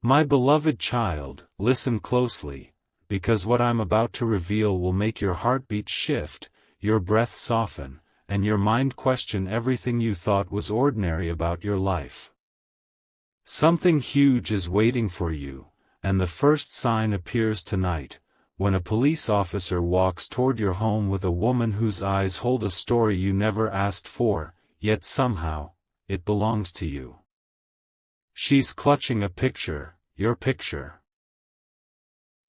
My beloved child, listen closely, because what I'm about to reveal will make your heartbeat shift, your breath soften, and your mind question everything you thought was ordinary about your life. Something huge is waiting for you, and the first sign appears tonight, when a police officer walks toward your home with a woman whose eyes hold a story you never asked for, yet somehow, it belongs to you. She's clutching a picture, your picture.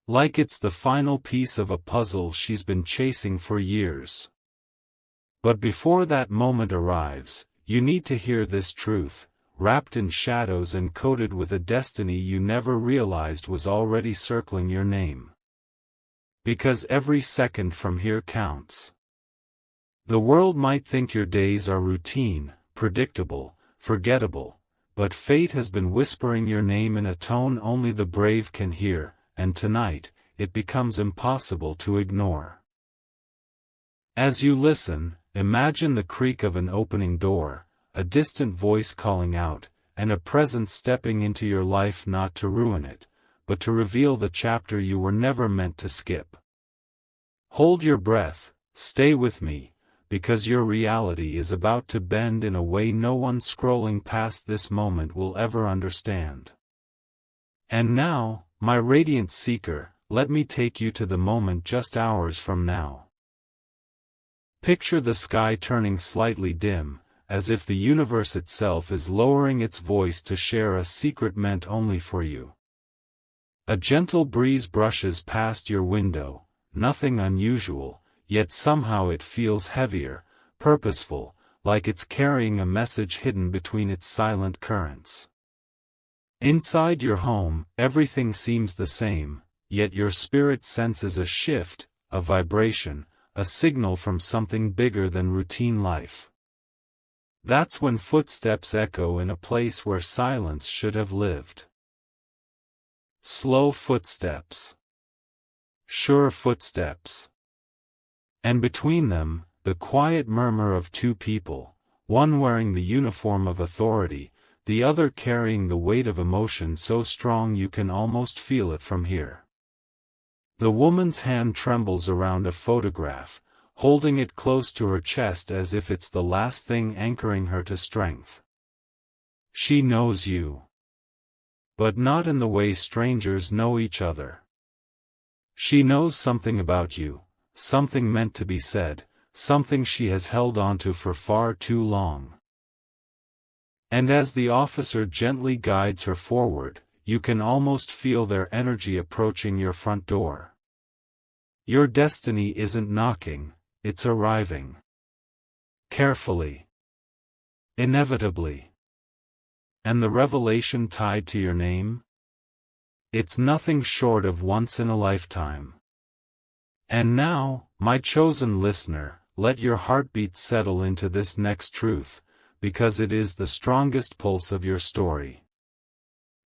Like it's the final piece of a puzzle she's been chasing for years. But before that moment arrives, you need to hear this truth, wrapped in shadows and coated with a destiny you never realized was already circling your name. Because every second from here counts. The world might think your days are routine, predictable, forgettable, but fate has been whispering your name in a tone only the brave can hear, and tonight, it becomes impossible to ignore. As you listen, imagine the creak of an opening door, a distant voice calling out, and a presence stepping into your life not to ruin it, but to reveal the chapter you were never meant to skip. Hold your breath, stay with me, because your reality is about to bend in a way no one scrolling past this moment will ever understand. And now, my radiant seeker, let me take you to the moment just hours from now. Picture the sky turning slightly dim, as if the universe itself is lowering its voice to share a secret meant only for you. A gentle breeze brushes past your window, nothing unusual, yet somehow it feels heavier, purposeful, like it's carrying a message hidden between its silent currents. Inside your home, everything seems the same, yet your spirit senses a shift, a vibration, a signal from something bigger than routine life. That's when footsteps echo in a place where silence should have lived. Slow footsteps. Sure footsteps. And between them, the quiet murmur of two people, one wearing the uniform of authority, the other carrying the weight of emotion so strong you can almost feel it from here. The woman's hand trembles around a photograph, holding it close to her chest as if it's the last thing anchoring her to strength. She knows you. But not in the way strangers know each other. She knows something about you, something meant to be said, something she has held onto for far too long. And as the officer gently guides her forward, you can almost feel their energy approaching your front door. Your destiny isn't knocking, it's arriving. Carefully. Inevitably. And the revelation tied to your name? It's nothing short of once in a lifetime. And now, my chosen listener, let your heartbeat settle into this next truth, because it is the strongest pulse of your story.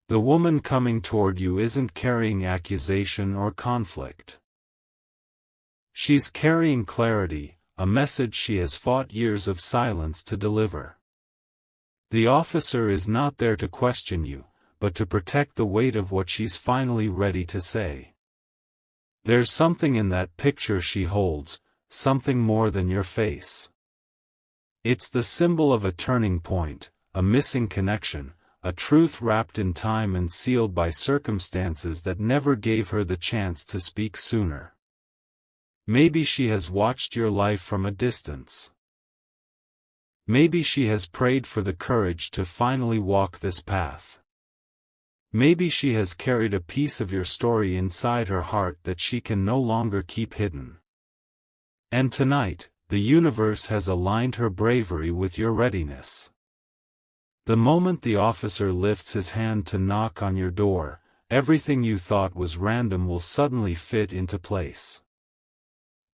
The woman coming toward you isn't carrying accusation or conflict. She's carrying clarity, a message she has fought years of silence to deliver. The officer is not there to question you, but to protect the weight of what she's finally ready to say. There's something in that picture she holds, something more than your face. It's the symbol of a turning point, a missing connection, a truth wrapped in time and sealed by circumstances that never gave her the chance to speak sooner. Maybe she has watched your life from a distance. Maybe she has prayed for the courage to finally walk this path. Maybe she has carried a piece of your story inside her heart that she can no longer keep hidden. And tonight, the universe has aligned her bravery with your readiness. The moment the officer lifts his hand to knock on your door, everything you thought was random will suddenly fit into place.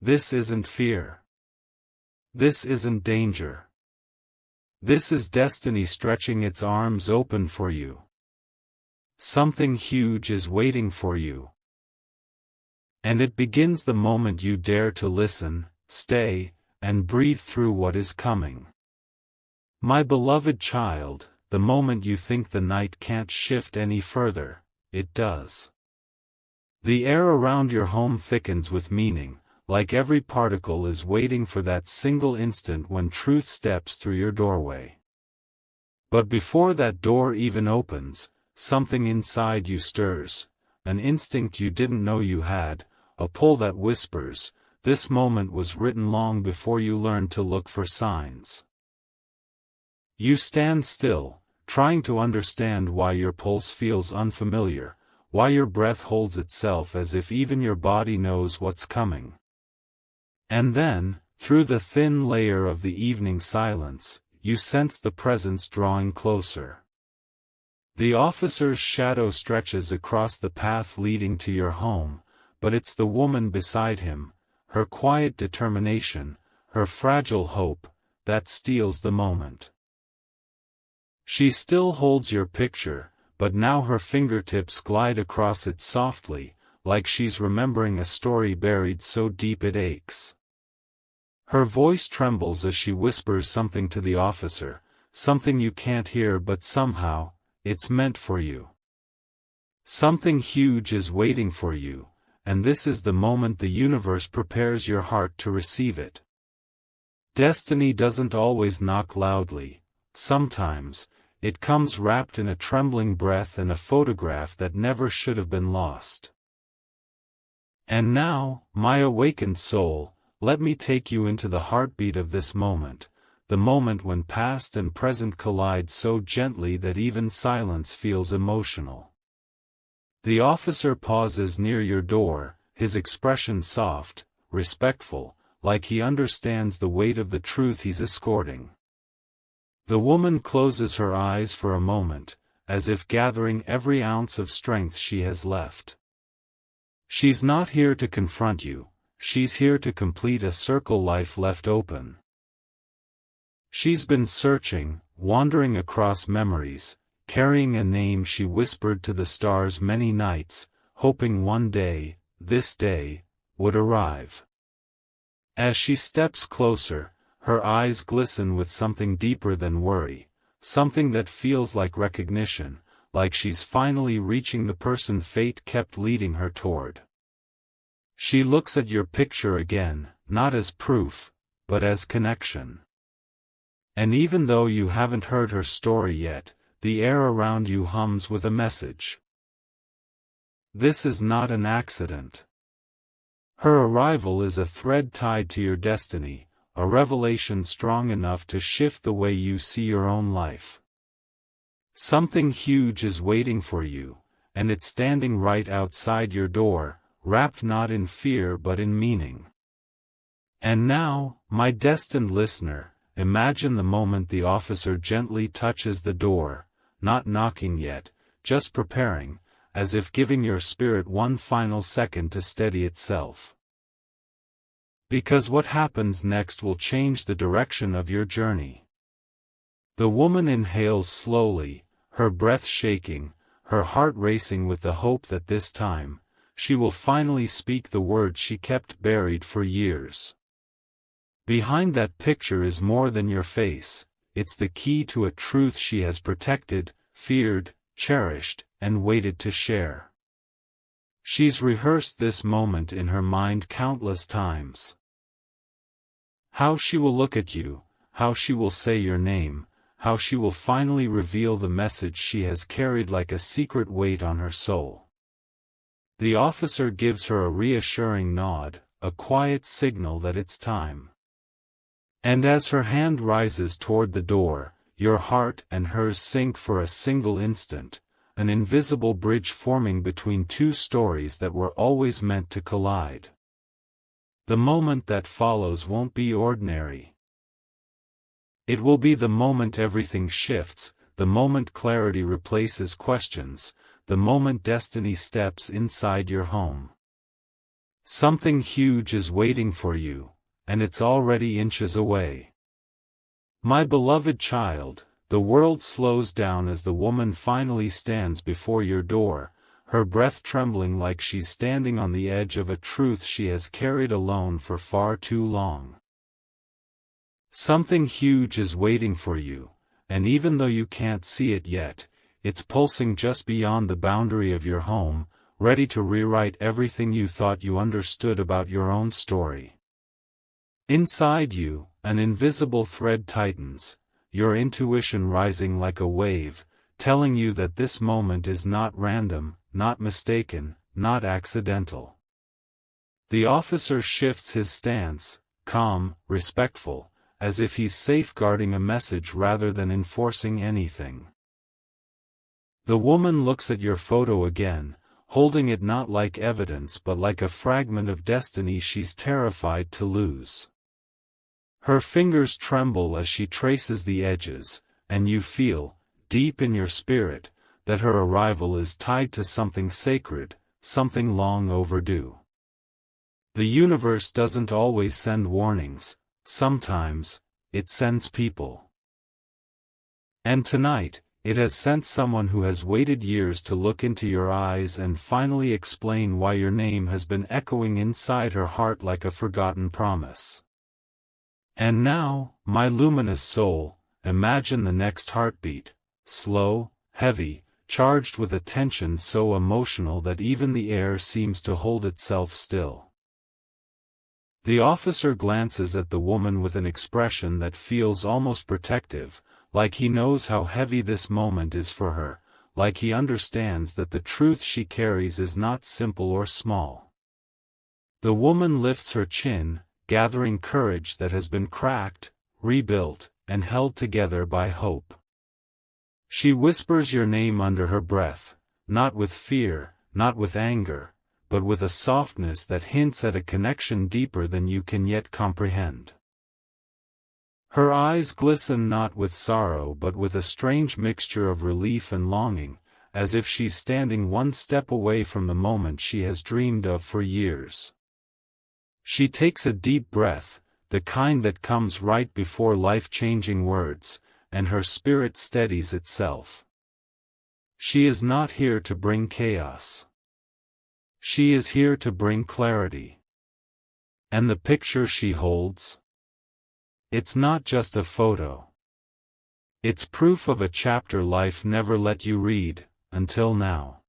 This isn't fear. This isn't danger. This is destiny stretching its arms open for you. Something huge is waiting for you. And it begins the moment you dare to listen, stay, and breathe through what is coming. My beloved child, the moment you think the night can't shift any further, it does. The air around your home thickens with meaning, like every particle is waiting for that single instant when truth steps through your doorway. But before that door even opens, something inside you stirs, an instinct you didn't know you had, a pull that whispers, this moment was written long before you learned to look for signs. You stand still, trying to understand why your pulse feels unfamiliar, why your breath holds itself as if even your body knows what's coming. And then, through the thin layer of the evening silence, you sense the presence drawing closer. The officer's shadow stretches across the path leading to your home, but it's the woman beside him, her quiet determination, her fragile hope, that steals the moment. She still holds your picture, but now her fingertips glide across it softly, like she's remembering a story buried so deep it aches. Her voice trembles as she whispers something to the officer, something you can't hear but somehow, it's meant for you. Something huge is waiting for you, and this is the moment the universe prepares your heart to receive it. Destiny doesn't always knock loudly, sometimes, it comes wrapped in a trembling breath and a photograph that never should have been lost. And now, my awakened soul, let me take you into the heartbeat of this moment, the moment when past and present collide so gently that even silence feels emotional. The officer pauses near your door, his expression soft, respectful, like he understands the weight of the truth he's escorting. The woman closes her eyes for a moment, as if gathering every ounce of strength she has left. She's not here to confront you. She's here to complete a circle life left open. She's been searching, wandering across memories, carrying a name she whispered to the stars many nights, hoping one day, this day, would arrive. As she steps closer, her eyes glisten with something deeper than worry, something that feels like recognition, like she's finally reaching the person fate kept leading her toward. She looks at your picture again, not as proof, but as connection. And even though you haven't heard her story yet, the air around you hums with a message. This is not an accident. Her arrival is a thread tied to your destiny, a revelation strong enough to shift the way you see your own life. Something huge is waiting for you, and it's standing right outside your door, wrapped not in fear but in meaning. And now, my destined listener, imagine the moment the officer gently touches the door, not knocking yet, just preparing, as if giving your spirit one final second to steady itself. Because what happens next will change the direction of your journey. The woman inhales slowly, her breath shaking, her heart racing with the hope that this time, she will finally speak the words she kept buried for years. Behind that picture is more than your face, it's the key to a truth she has protected, feared, cherished, and waited to share. She's rehearsed this moment in her mind countless times. How she will look at you, how she will say your name, how she will finally reveal the message she has carried like a secret weight on her soul. The officer gives her a reassuring nod, a quiet signal that it's time. And as her hand rises toward the door, your heart and hers sync for a single instant, an invisible bridge forming between two stories that were always meant to collide. The moment that follows won't be ordinary. It will be the moment everything shifts, the moment clarity replaces questions, the moment destiny steps inside your home. Something huge is waiting for you, and it's already inches away. My beloved child, the world slows down as the woman finally stands before your door, her breath trembling like she's standing on the edge of a truth she has carried alone for far too long. Something huge is waiting for you, and even though you can't see it yet, it's pulsing just beyond the boundary of your home, ready to rewrite everything you thought you understood about your own story. Inside you, an invisible thread tightens, your intuition rising like a wave, telling you that this moment is not random, not mistaken, not accidental. The officer shifts his stance, calm, respectful, as if he's safeguarding a message rather than enforcing anything. The woman looks at your photo again, holding it not like evidence but like a fragment of destiny she's terrified to lose. Her fingers tremble as she traces the edges, and you feel, deep in your spirit, that her arrival is tied to something sacred, something long overdue. The universe doesn't always send warnings, sometimes, it sends people. And tonight, it has sent someone who has waited years to look into your eyes and finally explain why your name has been echoing inside her heart like a forgotten promise. And now, my luminous soul, imagine the next heartbeat, slow, heavy, charged with a tension so emotional that even the air seems to hold itself still. The officer glances at the woman with an expression that feels almost protective, like he knows how heavy this moment is for her, like he understands that the truth she carries is not simple or small. The woman lifts her chin, gathering courage that has been cracked, rebuilt, and held together by hope. She whispers your name under her breath, not with fear, not with anger, but with a softness that hints at a connection deeper than you can yet comprehend. Her eyes glisten not with sorrow but with a strange mixture of relief and longing, as if she's standing one step away from the moment she has dreamed of for years. She takes a deep breath, the kind that comes right before life-changing words, and her spirit steadies itself. She is not here to bring chaos. She is here to bring clarity. And the picture she holds? It's not just a photo. It's proof of a chapter life never let you read, until now.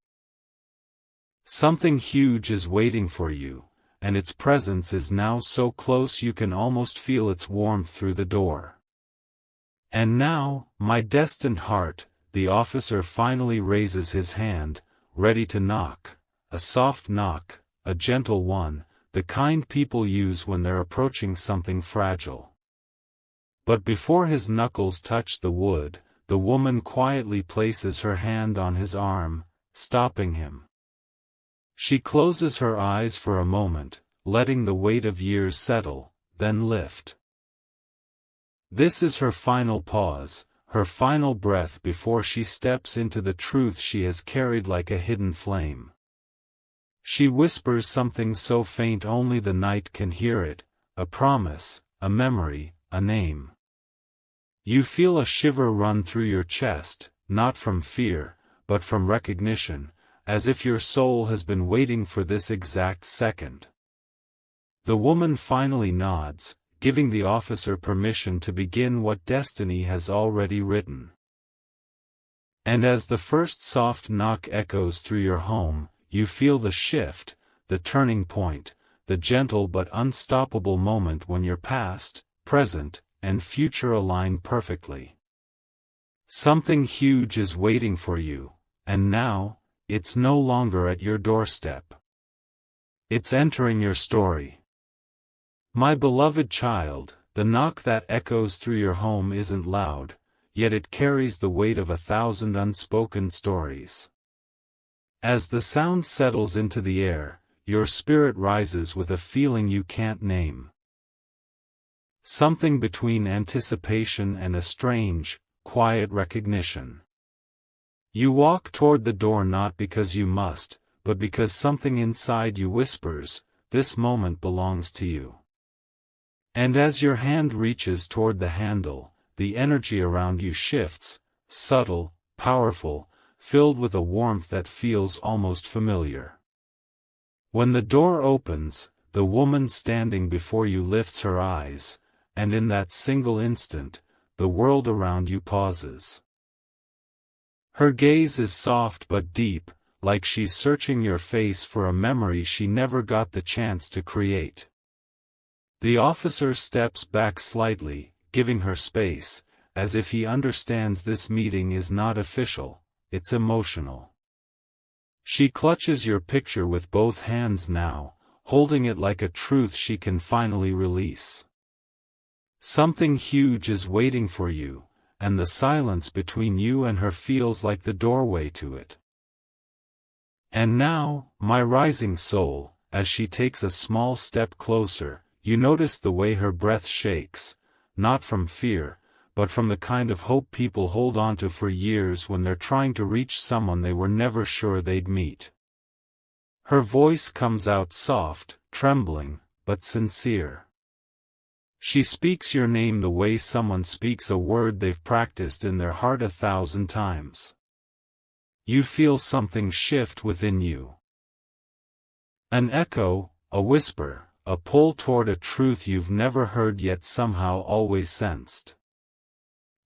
Something huge is waiting for you, and its presence is now so close you can almost feel its warmth through the door. And now, my destined heart, the officer finally raises his hand, ready to knock, a soft knock, a gentle one, the kind people use when they're approaching something fragile. But before his knuckles touch the wood, the woman quietly places her hand on his arm, stopping him. She closes her eyes for a moment, letting the weight of years settle, then lift. This is her final pause, her final breath before she steps into the truth she has carried like a hidden flame. She whispers something so faint only the night can hear it, a promise, a memory, a name. You feel a shiver run through your chest, not from fear, but from recognition, as if your soul has been waiting for this exact second. The woman finally nods, giving the officer permission to begin what destiny has already written. And as the first soft knock echoes through your home, you feel the shift, the turning point, the gentle but unstoppable moment when your past, present, and future align perfectly. Something huge is waiting for you, and now, it's no longer at your doorstep. It's entering your story. My beloved child, the knock that echoes through your home isn't loud, yet it carries the weight of 1,000 unspoken stories. As the sound settles into the air, your spirit rises with a feeling you can't name. Something between anticipation and a strange, quiet recognition. You walk toward the door not because you must, but because something inside you whispers, this moment belongs to you. And as your hand reaches toward the handle, the energy around you shifts, subtle, powerful, filled with a warmth that feels almost familiar. When the door opens, the woman standing before you lifts her eyes, and in that single instant, the world around you pauses. Her gaze is soft but deep, like she's searching your face for a memory she never got the chance to create. The officer steps back slightly, giving her space, as if he understands this meeting is not official, it's emotional. She clutches your picture with both hands now, holding it like a truth she can finally release. Something huge is waiting for you, and the silence between you and her feels like the doorway to it. And now, my rising soul, as she takes a small step closer, you notice the way her breath shakes, not from fear, but from the kind of hope people hold on to for years when they're trying to reach someone they were never sure they'd meet. Her voice comes out soft, trembling, but sincere. She speaks your name the way someone speaks a word they've practiced in their heart 1,000 times. You feel something shift within you. An echo, a whisper, a pull toward a truth you've never heard yet somehow always sensed.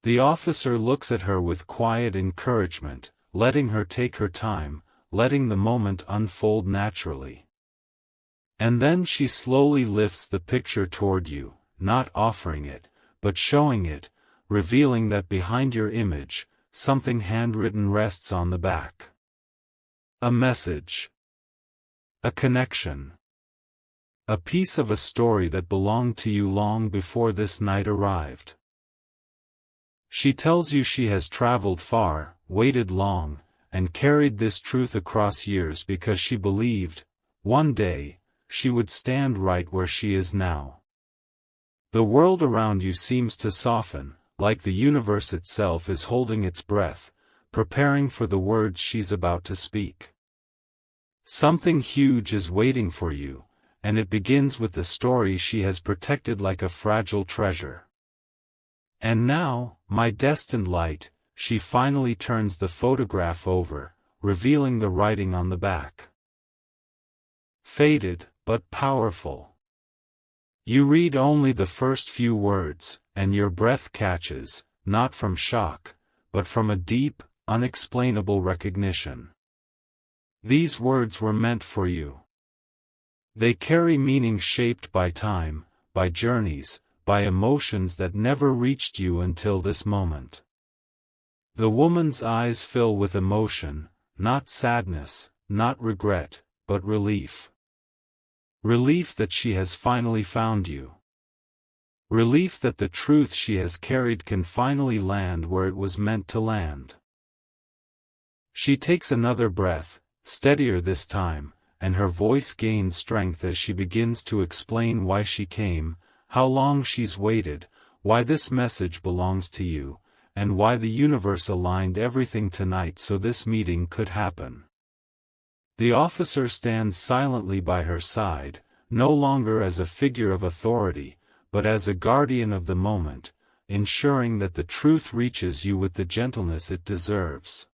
The officer looks at her with quiet encouragement, letting her take her time, letting the moment unfold naturally. And then she slowly lifts the picture toward you, not offering it, but showing it, revealing that behind your image, something handwritten rests on the back. A message. A connection. A piece of a story that belonged to you long before this night arrived. She tells you she has traveled far, waited long, and carried this truth across years because she believed, one day, she would stand right where she is now. The world around you seems to soften, like the universe itself is holding its breath, preparing for the words she's about to speak. Something huge is waiting for you, and it begins with the story she has protected like a fragile treasure. And now, my destined light, she finally turns the photograph over, revealing the writing on the back. Faded, but powerful. You read only the first few words, and your breath catches, not from shock, but from a deep, unexplainable recognition. These words were meant for you. They carry meaning shaped by time, by journeys, by emotions that never reached you until this moment. The woman's eyes fill with emotion, not sadness, not regret, but relief. Relief that she has finally found you. Relief that the truth she has carried can finally land where it was meant to land. She takes another breath, steadier this time, and her voice gains strength as she begins to explain why she came, how long she's waited, why this message belongs to you, and why the universe aligned everything tonight so this meeting could happen. The officer stands silently by her side, no longer as a figure of authority, but as a guardian of the moment, ensuring that the truth reaches you with the gentleness it deserves.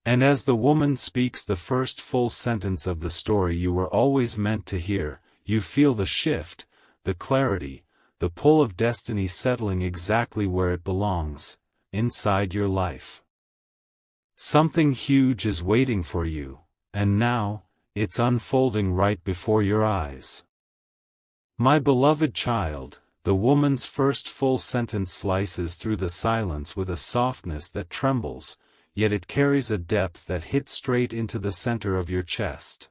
And as the woman speaks the first full sentence of the story you were always meant to hear, you feel the shift, the clarity, the pull of destiny settling exactly where it belongs, inside your life. Something huge is waiting for you, and now, it's unfolding right before your eyes. My beloved child, the woman's first full sentence slices through the silence with a softness that trembles, yet it carries a depth that hits straight into the center of your chest.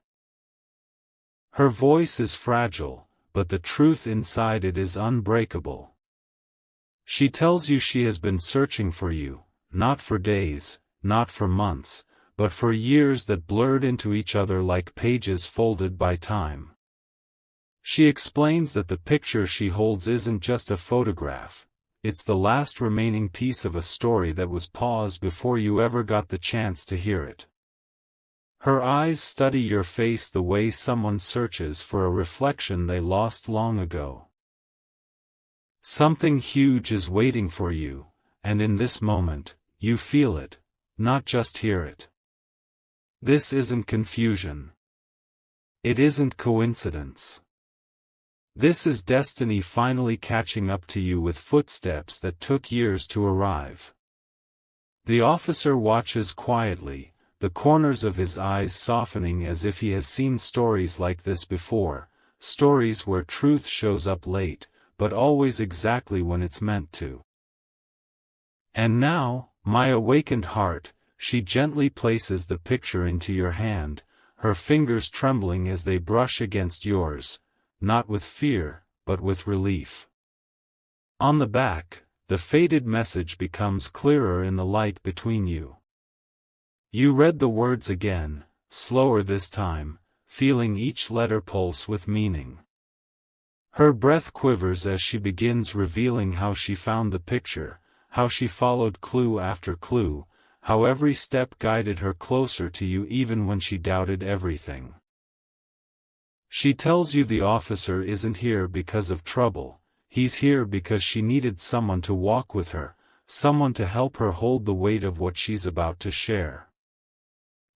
Her voice is fragile, but the truth inside it is unbreakable. She tells you she has been searching for you, not for days, not for months, but for years that blurred into each other like pages folded by time. She explains that the picture she holds isn't just a photograph, it's the last remaining piece of a story that was paused before you ever got the chance to hear it. Her eyes study your face the way someone searches for a reflection they lost long ago. Something huge is waiting for you, and in this moment, you feel it, not just hear it. This isn't confusion. It isn't coincidence. This is destiny finally catching up to you with footsteps that took years to arrive. The officer watches quietly, the corners of his eyes softening as if he has seen stories like this before, stories where truth shows up late, but always exactly when it's meant to. And now, my awakened heart, she gently places the picture into your hand, her fingers trembling as they brush against yours, not with fear, but with relief. On the back, the faded message becomes clearer in the light between you. You read the words again, slower this time, feeling each letter pulse with meaning. Her breath quivers as she begins revealing how she found the picture, how she followed clue after clue, how every step guided her closer to you even when she doubted everything. She tells you the officer isn't here because of trouble, he's here because she needed someone to walk with her, someone to help her hold the weight of what she's about to share.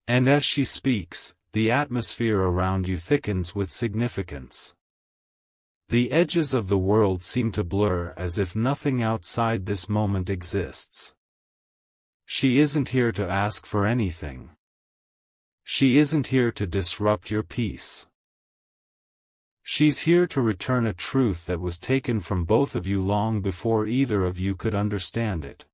And as she speaks, the atmosphere around you thickens with significance. The edges of the world seem to blur as if nothing outside this moment exists. She isn't here to ask for anything. She isn't here to disrupt your peace. She's here to return a truth that was taken from both of you long before either of you could understand it.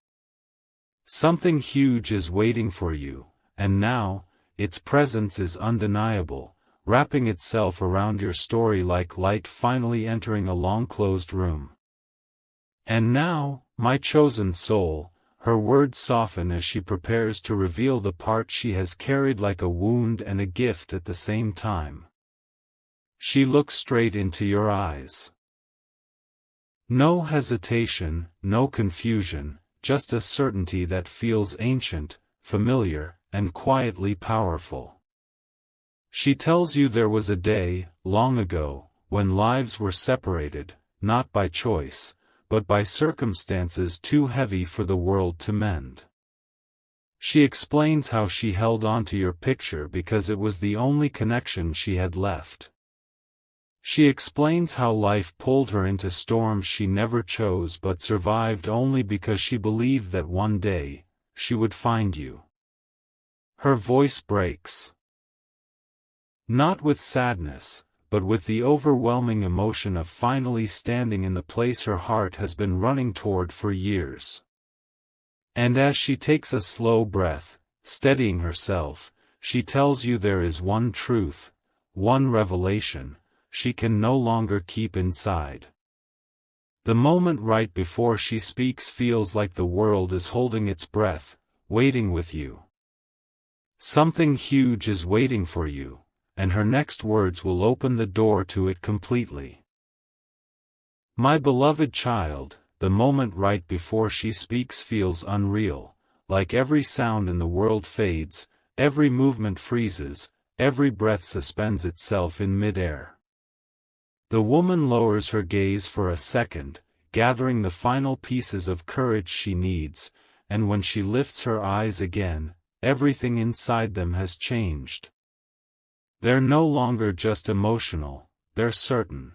Something huge is waiting for you, and now, its presence is undeniable, wrapping itself around your story like light finally entering a long-closed room. And now, my chosen soul, her words soften as she prepares to reveal the part she has carried like a wound and a gift at the same time. She looks straight into your eyes. No hesitation, no confusion, just a certainty that feels ancient, familiar, and quietly powerful. She tells you there was a day, long ago, when lives were separated, not by choice, but by circumstances too heavy for the world to mend. She explains how she held on to your picture because it was the only connection she had left. She explains how life pulled her into storms she never chose but survived only because she believed that one day, she would find you. Her voice breaks. Not with sadness, but with the overwhelming emotion of finally standing in the place her heart has been running toward for years. And as she takes a slow breath, steadying herself, she tells you there is one truth, one revelation, she can no longer keep inside. The moment right before she speaks feels like the world is holding its breath, waiting with you. Something huge is waiting for you, and her next words will open the door to it completely. My beloved child, the moment right before she speaks feels unreal, like every sound in the world fades, every movement freezes, every breath suspends itself in midair. The woman lowers her gaze for a second, gathering the final pieces of courage she needs, and when she lifts her eyes again, everything inside them has changed. They're no longer just emotional, they're certain.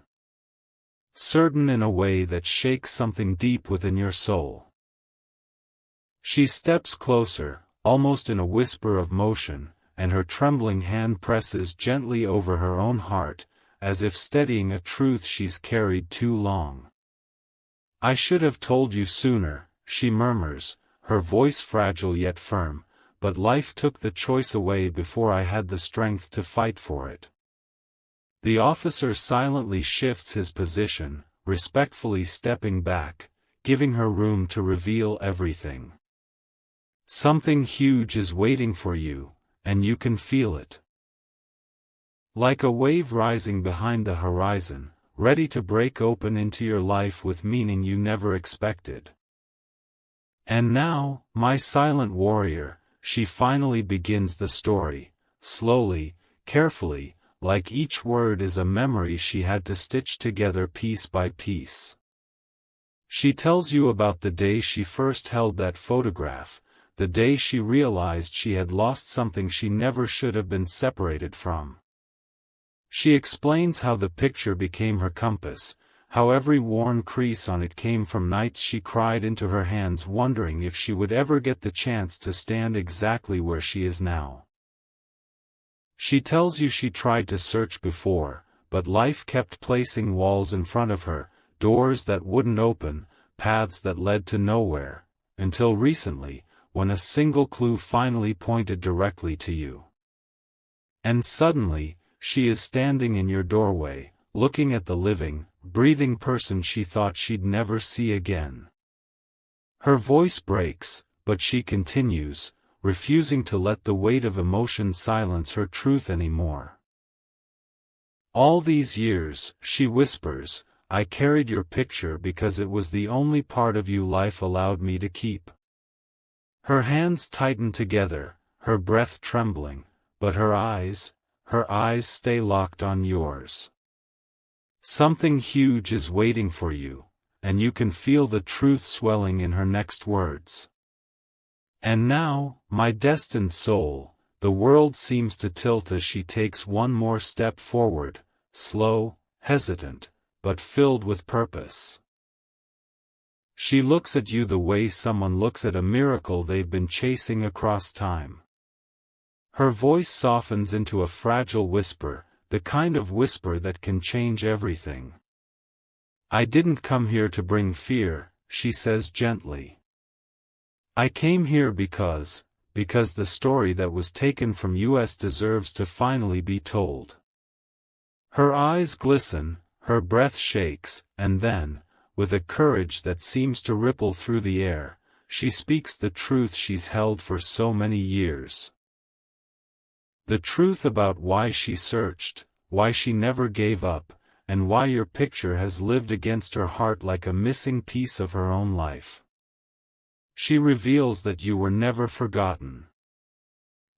Certain in a way that shakes something deep within your soul. She steps closer, almost in a whisper of motion, and her trembling hand presses gently over her own heart, as if steadying a truth she's carried too long. I should have told you sooner, she murmurs, her voice fragile yet firm, but life took the choice away before I had the strength to fight for it. The officer silently shifts his position, respectfully stepping back, giving her room to reveal everything. Something huge is waiting for you, and you can feel it. Like a wave rising behind the horizon, ready to break open into your life with meaning you never expected. And now, my silent warrior, she finally begins the story, slowly, carefully, like each word is a memory she had to stitch together piece by piece. She tells you about the day she first held that photograph, the day she realized she had lost something she never should have been separated from. She explains how the picture became her compass, how every worn crease on it came from nights she cried into her hands wondering if she would ever get the chance to stand exactly where she is now. She tells you she tried to search before, but life kept placing walls in front of her, doors that wouldn't open, paths that led to nowhere, until recently, when a single clue finally pointed directly to you. And suddenly, she is standing in your doorway, looking at the living, breathing person she thought she'd never see again. Her voice breaks, but she continues, refusing to let the weight of emotion silence her truth anymore. All these years, she whispers, I carried your picture because it was the only part of you life allowed me to keep. Her hands tighten together, her breath trembling, but her eyes stay locked on yours. Something huge is waiting for you, and you can feel the truth swelling in her next words. And now, my destined soul, the world seems to tilt as she takes one more step forward, slow, hesitant, but filled with purpose. She looks at you the way someone looks at a miracle they've been chasing across time. Her voice softens into a fragile whisper, the kind of whisper that can change everything. I didn't come here to bring fear, she says gently. I came here because the story that was taken from us deserves to finally be told. Her eyes glisten, her breath shakes, and then, with a courage that seems to ripple through the air, she speaks the truth she's held for so many years. The truth about why she searched, why she never gave up, and why your picture has lived against her heart like a missing piece of her own life. She reveals that you were never forgotten.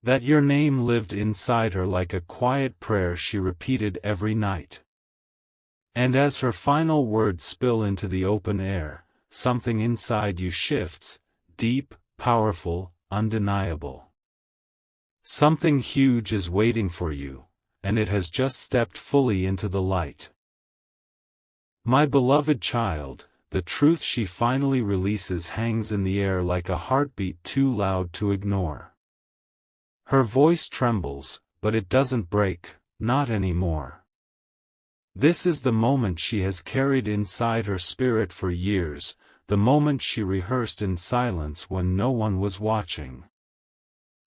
That your name lived inside her like a quiet prayer she repeated every night. And as her final words spill into the open air, something inside you shifts, deep, powerful, undeniable. Something huge is waiting for you, and it has just stepped fully into the light. My beloved child, the truth she finally releases hangs in the air like a heartbeat too loud to ignore. Her voice trembles, but it doesn't break, not anymore. This is the moment she has carried inside her spirit for years, the moment she rehearsed in silence when no one was watching.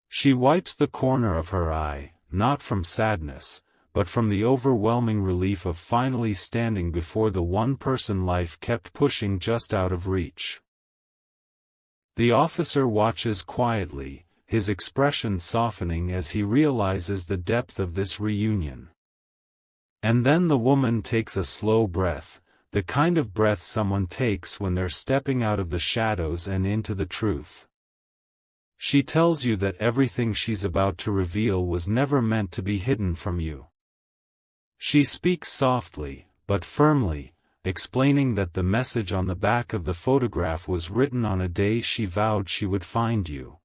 She wipes the corner of her eye, not from sadness, but from the overwhelming relief of finally standing before the one person life kept pushing just out of reach. The officer watches quietly, his expression softening as he realizes the depth of this reunion. And then the woman takes a slow breath, the kind of breath someone takes when they're stepping out of the shadows and into the truth. She tells you that everything she's about to reveal was never meant to be hidden from you. She speaks softly, but firmly, explaining that the message on the back of the photograph was written on a day she vowed she would find you.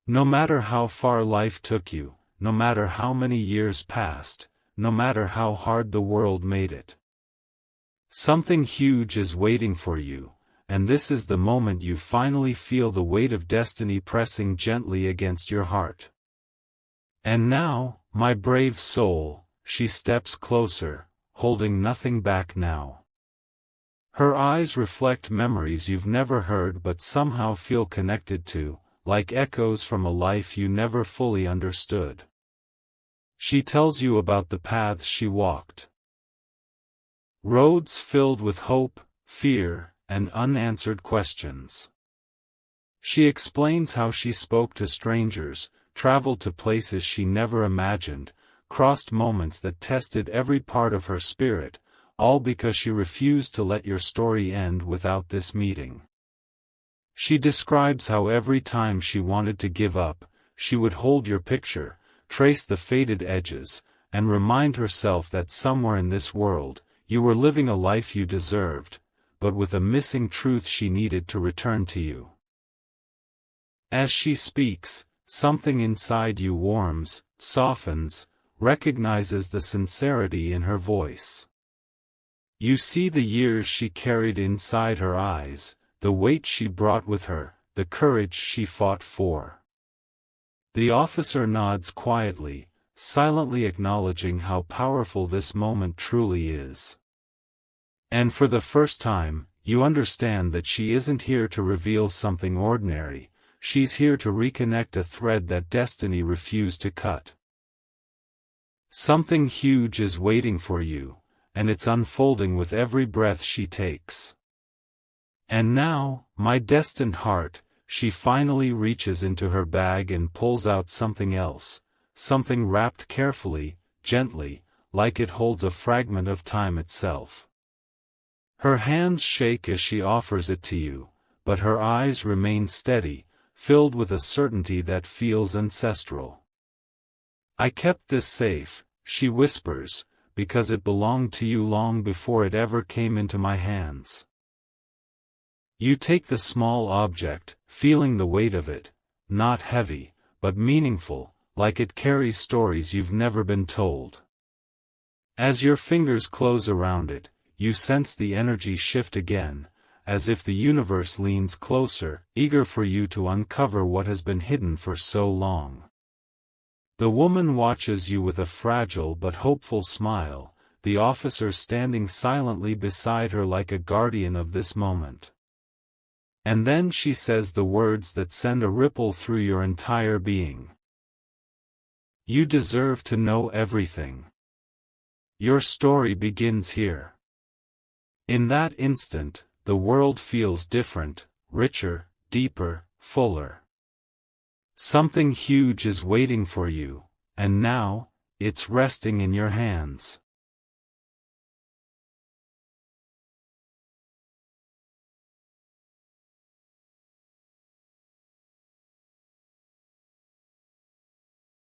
No matter how far life took you, no matter how many years passed, no matter how hard the world made it. Something huge is waiting for you, and this is the moment you finally feel the weight of destiny pressing gently against your heart. And now, my brave soul, she steps closer, holding nothing back now. Her eyes reflect memories you've never heard but somehow feel connected to, like echoes from a life you never fully understood. She tells you about the paths she walked. Roads filled with hope, fear, and unanswered questions. She explains how she spoke to strangers, traveled to places she never imagined, crossed moments that tested every part of her spirit, all because she refused to let your story end without this meeting. She describes how every time she wanted to give up, she would hold your picture, trace the faded edges, and remind herself that somewhere in this world, you were living a life you deserved, but with a missing truth she needed to return to you. As she speaks, something inside you warms, softens, recognizes the sincerity in her voice. You see the years she carried inside her eyes, the weight she brought with her, the courage she fought for. The officer nods quietly, silently acknowledging how powerful this moment truly is. And for the first time, you understand that she isn't here to reveal something ordinary, she's here to reconnect a thread that destiny refused to cut. Something huge is waiting for you, and it's unfolding with every breath she takes. And now, my destined heart, she finally reaches into her bag and pulls out something else, something wrapped carefully, gently, like it holds a fragment of time itself. Her hands shake as she offers it to you, but her eyes remain steady, filled with a certainty that feels ancestral. I kept this safe, she whispers, because it belonged to you long before it ever came into my hands. You take the small object, feeling the weight of it, not heavy, but meaningful, like it carries stories you've never been told. As your fingers close around it, you sense the energy shift again, as if the universe leans closer, eager for you to uncover what has been hidden for so long. The woman watches you with a fragile but hopeful smile, the officer standing silently beside her like a guardian of this moment. And then she says the words that send a ripple through your entire being. You deserve to know everything. Your story begins here. In that instant, the world feels different, richer, deeper, fuller. Something huge is waiting for you, and now, it's resting in your hands.